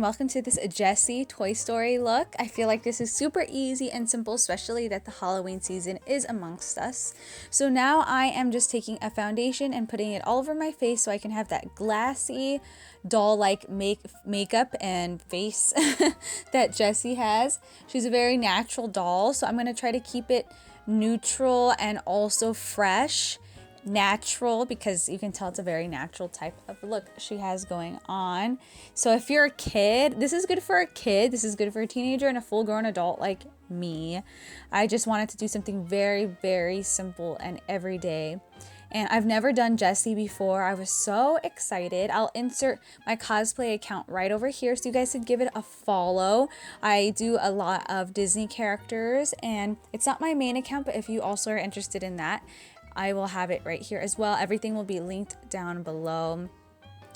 welcome to this Jessie Toy Story look. I feel like this is super easy and simple, especially that the Halloween season is amongst us. So now I am just taking a foundation and putting it all over my face so I can have that glassy doll-like makeup and face that Jessie has. She's a very natural doll, so I'm going to try to keep it neutral and also fresh. Natural, because you can tell it's a very natural type of look she has going on. So if you're a kid, this is good for a kid, this is good for a teenager and a full-grown adult like me. I just wanted to do something very, very simple and everyday. And I've never done Jessie before. I was so excited. I'll insert my cosplay account right over here so you guys can give it a follow. I do a lot of Disney characters and it's not my main account, but if you also are interested in that, I will have it right here as well. Everything will be linked down below.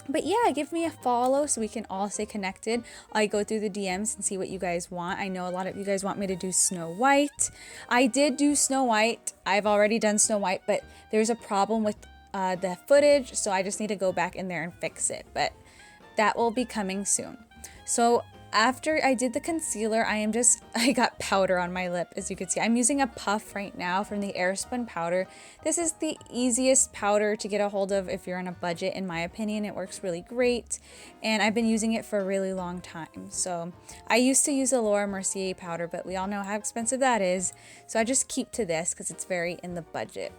But yeah, give me a follow so we can all stay connected. I go through the DMs and see what you guys want. I know a lot of you guys want me to do Snow White. I did do Snow White. I've already done Snow White, but there's a problem with the footage, so I just need to go back in there and fix it. But that will be coming soon. So after I did the concealer, I got powder on my lip, as you can see. I'm using a puff right now from the Airspun powder. This is the easiest powder to get a hold of if you're on a budget, in my opinion. It works really great, and I've been using it for a really long time. So I used to use a Laura Mercier powder, but we all know how expensive that is. So I just keep to this because it's very in the budget.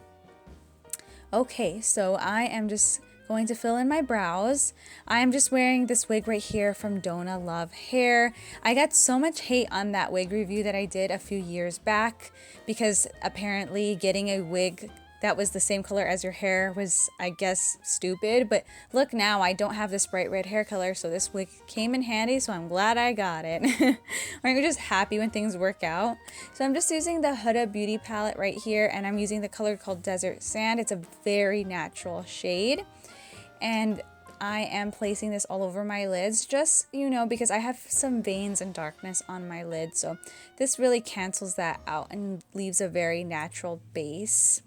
Okay, so I am just going to fill in my brows. I'm just wearing this wig right here from Donna Love Hair. I got so much hate on that wig review that I did a few years back because apparently getting a wig that was the same color as your hair was, I guess, stupid. But look now, I don't have this bright red hair color, so this wig came in handy, so I'm glad I got it. Aren't you just happy when things work out? So I'm just using the Huda Beauty palette right here, and I'm using the color called Desert Sand. It's a very natural shade. And I am placing this all over my lids, just, you know, because I have some veins and darkness on my lid. So this really cancels that out and leaves a very natural base.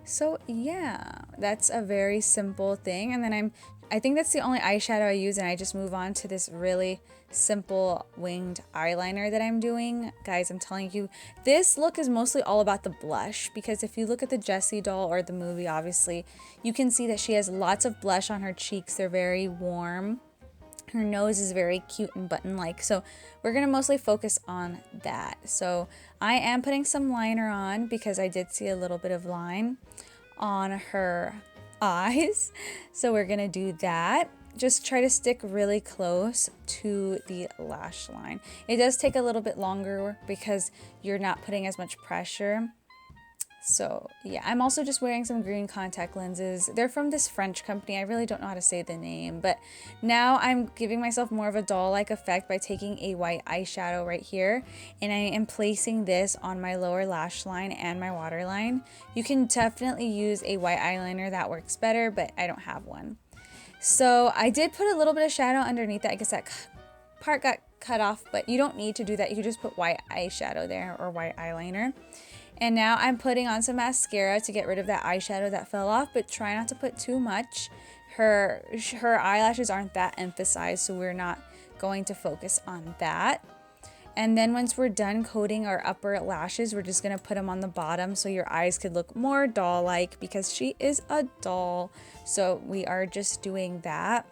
So yeah, that's a very simple thing. And then I think that's the only eyeshadow I use, and I just move on to this really simple winged eyeliner that I'm doing. Guys, I'm telling you, this look is mostly all about the blush, because if you look at the Jessie doll or the movie, obviously, you can see that she has lots of blush on her cheeks. They're very warm. Her nose is very cute and button-like, so we're going to mostly focus on that. So I am putting some liner on because I did see a little bit of line on her eyes. So we're going to do that. Just try to stick really close to the lash line. It does take a little bit longer because you're not putting as much pressure. So yeah, I'm also just wearing some green contact lenses. They're from this French company. I really don't know how to say the name, but now I'm giving myself more of a doll-like effect by taking a white eyeshadow right here, and I am placing this on my lower lash line and my waterline. You can definitely use a white eyeliner, that works better, but I don't have one. So I did put a little bit of shadow underneath that. I guess that part got cut off, but you don't need to do that. You can just put white eyeshadow there or white eyeliner. And now I'm putting on some mascara to get rid of that eyeshadow that fell off, but try not to put too much. Her eyelashes aren't that emphasized, so we're not going to focus on that. And then once we're done coating our upper lashes, we're just going to put them on the bottom so your eyes could look more doll-like, because she is a doll. So we are just doing that.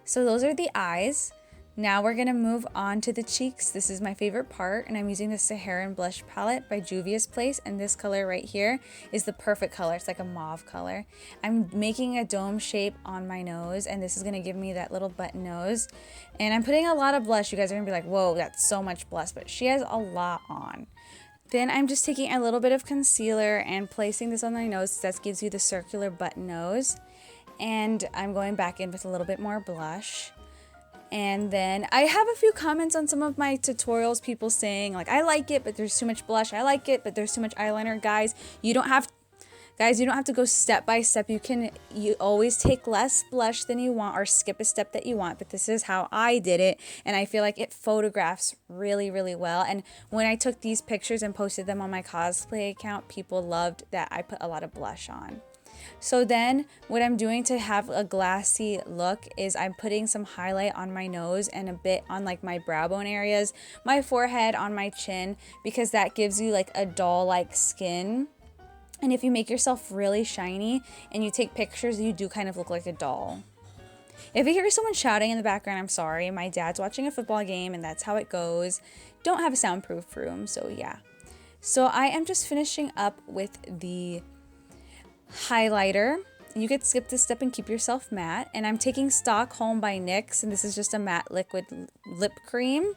So those are the eyes. Now we're going to move on to the cheeks. This is my favorite part, and I'm using the Saharan Blush Palette by Juvia's Place, and this color right here is the perfect color. It's like a mauve color. I'm making a dome shape on my nose, and this is going to give me that little button nose. And I'm putting a lot of blush. You guys are going to be like, whoa, that's so much blush, but she has a lot on. Then I'm just taking a little bit of concealer and placing this on my nose. That gives you the circular button nose. And I'm going back in with a little bit more blush. And then I have a few comments on some of my tutorials, people saying like, I like it, but there's too much blush. I like it, but there's too much eyeliner. Guys, you don't have to go step by step. You always take less blush than you want or skip a step that you want, but this is how I did it, and I feel like it photographs really, really well. And when I took these pictures and posted them on my cosplay account, people loved that I put a lot of blush on. So then what I'm doing to have a glassy look is I'm putting some highlight on my nose and a bit on like my brow bone areas, my forehead, on my chin, because that gives you like a doll-like skin. And if you make yourself really shiny and you take pictures, you do kind of look like a doll. If you hear someone shouting in the background, I'm sorry. My dad's watching a football game and that's how it goes. Don't have a soundproof room, so yeah. So I am just finishing up with the highlighter. You could skip this step and keep yourself matte. And I'm taking Stockholm by NYX, and this is just a matte liquid lip cream.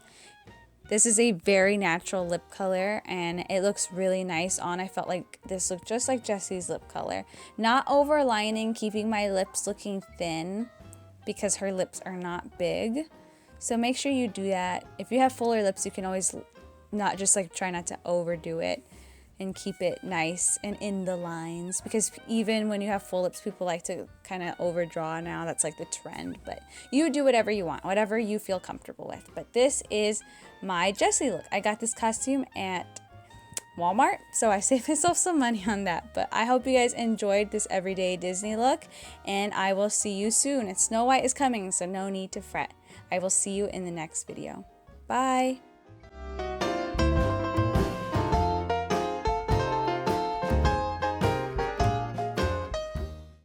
This is a very natural lip color, and it looks really nice on. I felt like this looked just like Jessie's lip color. Not overlining, keeping my lips looking thin because her lips are not big. So make sure you do that. If you have fuller lips, you can always not just like try not to overdo it and keep it nice and in the lines, because even when you have full lips, people like to kind of overdraw now. That's like the trend, but you do whatever you want, whatever you feel comfortable with. But this is my Jessie look. I got this costume at Walmart, so I saved myself some money on that. But I hope you guys enjoyed this everyday Disney look, and I will see you soon. Snow White is coming, so no need to fret. I will see you in the next video. Bye!